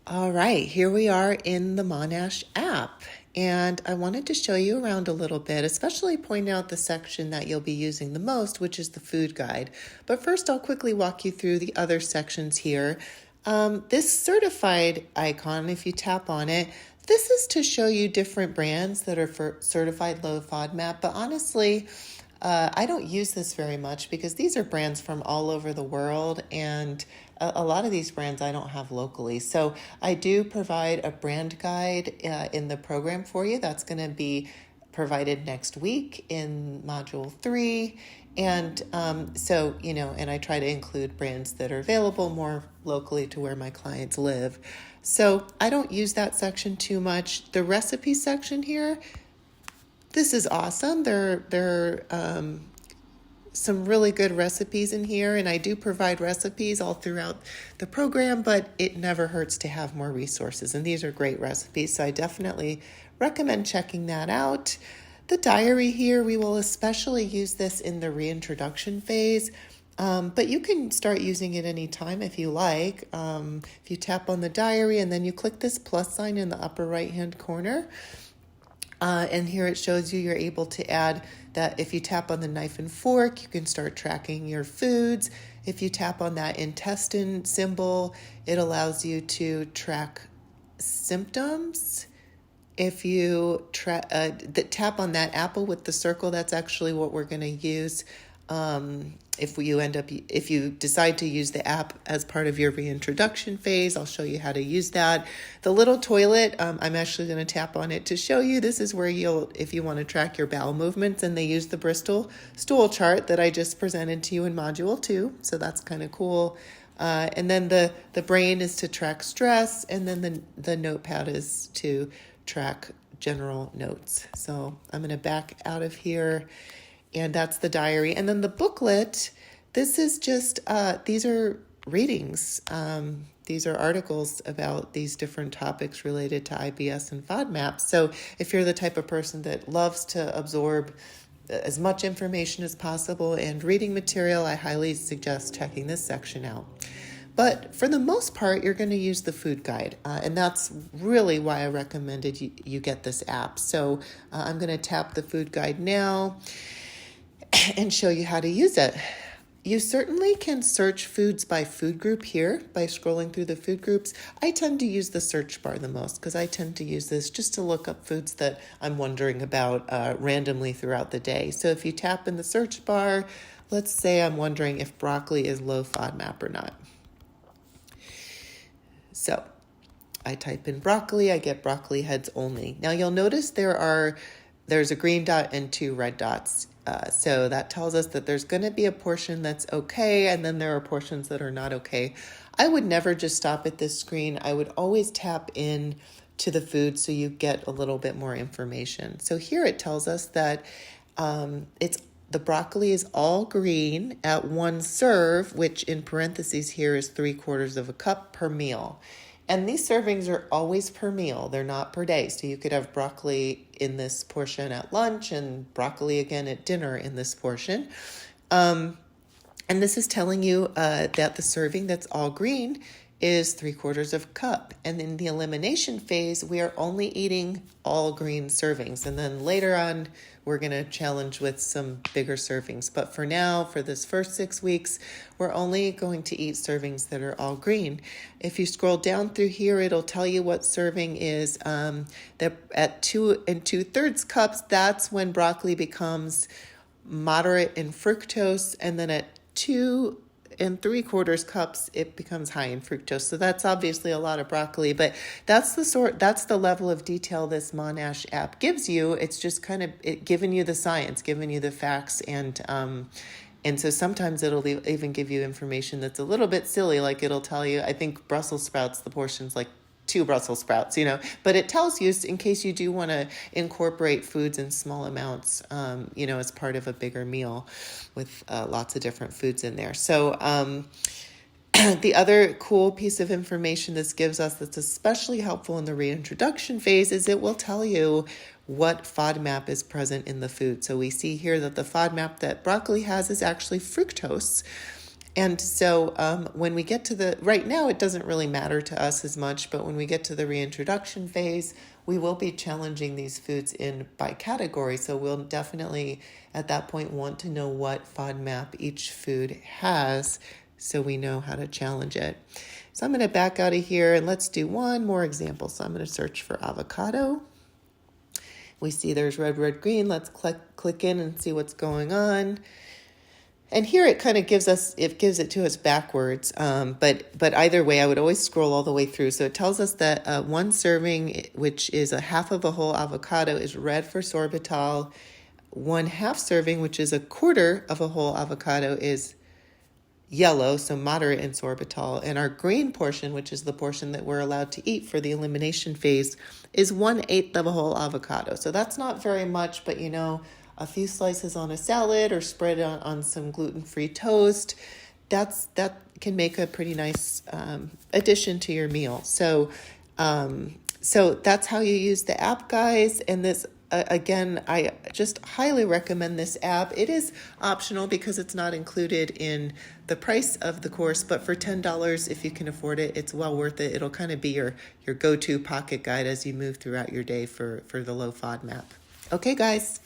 All right, here we are in the Monash app, and I wanted to show you around a little bit, especially point out the section that you'll be using the most, which is the food guide. But first, I'll quickly walk you through the other sections here. This certified icon, if you tap on it, this is to show you different brands that are for certified low FODMAP, but honestly, I don't use this very much because these are brands from all over the world, and a lot of these brands I don't have locally. So I do provide a brand guide in the program for you. That's going to be provided next week in Module 3. And and I try to include brands that are available more locally to where my clients live. So I don't use that section too much. The recipe section here, this is awesome. There are some really good recipes in here, and I do provide recipes all throughout the program, but it never hurts to have more resources, and these are great recipes, so I definitely recommend checking that out. The diary here, we will especially use this in the reintroduction phase, but you can start using it anytime if you like. If you tap on the diary and then you click this plus sign in the upper right-hand corner, and here it shows you're able to add that if you tap on the knife and fork, you can start tracking your foods. If you tap on that intestine symbol, it allows you to track symptoms. If you tap on that apple with the circle, that's actually what we're going to use. If you decide to use the app as part of your reintroduction phase, I'll show you how to use that. The little toilet, I'm actually going to tap on it to show you. This is where if you want to track your bowel movements, and they use the Bristol stool chart that I just presented to you in Module 2. So that's kind of cool. And then the brain is to track stress, and then the notepad is to track general notes. So I'm going to back out of here. And that's the diary. And then the booklet, this is just, these are readings. These are articles about these different topics related to IBS and FODMAP. So if you're the type of person that loves to absorb as much information as possible and reading material, I highly suggest checking this section out. But for the most part, you're going to use the food guide. And that's really why I recommended you get this app. So I'm going to tap the food guide now and show you how to use it. You certainly can search foods by food group here by scrolling through the food groups. I tend to use the search bar the most because I tend to use this just to look up foods that I'm wondering about randomly throughout the day. So if you tap in the search bar, let's say I'm wondering if broccoli is low FODMAP or not. So I type in broccoli, I get broccoli heads only. Now you'll notice there's a green dot and 2 red dots. So that tells us that there's going to be a portion that's okay, and then there are portions that are not okay. I would never just stop at this screen. I would always tap in to the food so you get a little bit more information. So here it tells us that the broccoli is all green at 1 serve, which in parentheses here is 3/4 of a cup per meal. And these servings are always per meal. They're not per day. So you could have broccoli in this portion at lunch and broccoli again at dinner in this portion. And this is telling you that the serving that's all green is 3/4 of a cup. And in the elimination phase, we are only eating all green servings. And then later on, we're going to challenge with some bigger servings. But for now, for this first 6 weeks, we're only going to eat servings that are all green. If you scroll down through here, it'll tell you what serving is. That at 2 2/3 cups, that's when broccoli becomes moderate in fructose. And then at 2 3/4 cups, it becomes high in fructose. So that's obviously a lot of broccoli, but that's the level of detail this Monash app gives you. It's just kind of giving you the science, giving you the facts, and so sometimes it'll even give you information that's a little bit silly, like it'll tell you, I think Brussels sprouts, the portion's like 2 Brussels sprouts, but it tells you in case you do want to incorporate foods in small amounts, as part of a bigger meal with lots of different foods in there. So the other cool piece of information this gives us that's especially helpful in the reintroduction phase is it will tell you what FODMAP is present in the food. So we see here that the FODMAP that broccoli has is actually fructose. And so when we get to right now, it doesn't really matter to us as much, but when we get to the reintroduction phase, we will be challenging these foods in by category. So we'll definitely at that point want to know what FODMAP each food has so we know how to challenge it. So I'm going to back out of here and let's do one more example. So I'm going to search for avocado. We see there's red, red, green. Let's click in and see what's going on. And here it kind of gives it to us backwards. But either way, I would always scroll all the way through. So it tells us that one serving, which is a half of a whole avocado, is red for sorbitol. 1/2 serving, which is a quarter of a whole avocado, is yellow, so moderate in sorbitol. And our green portion, which is the portion that we're allowed to eat for the elimination phase, is 1/8 of a whole avocado. So that's not very much, but a few slices on a salad or spread on some gluten-free toast, that can make a pretty nice addition to your meal. So that's how you use the app, guys. And this, again, I just highly recommend this app. It is optional because it's not included in the price of the course, but for $10, if you can afford it, it's well worth it. It'll kind of be your go-to pocket guide as you move throughout your day for the low FODMAP. Okay, guys.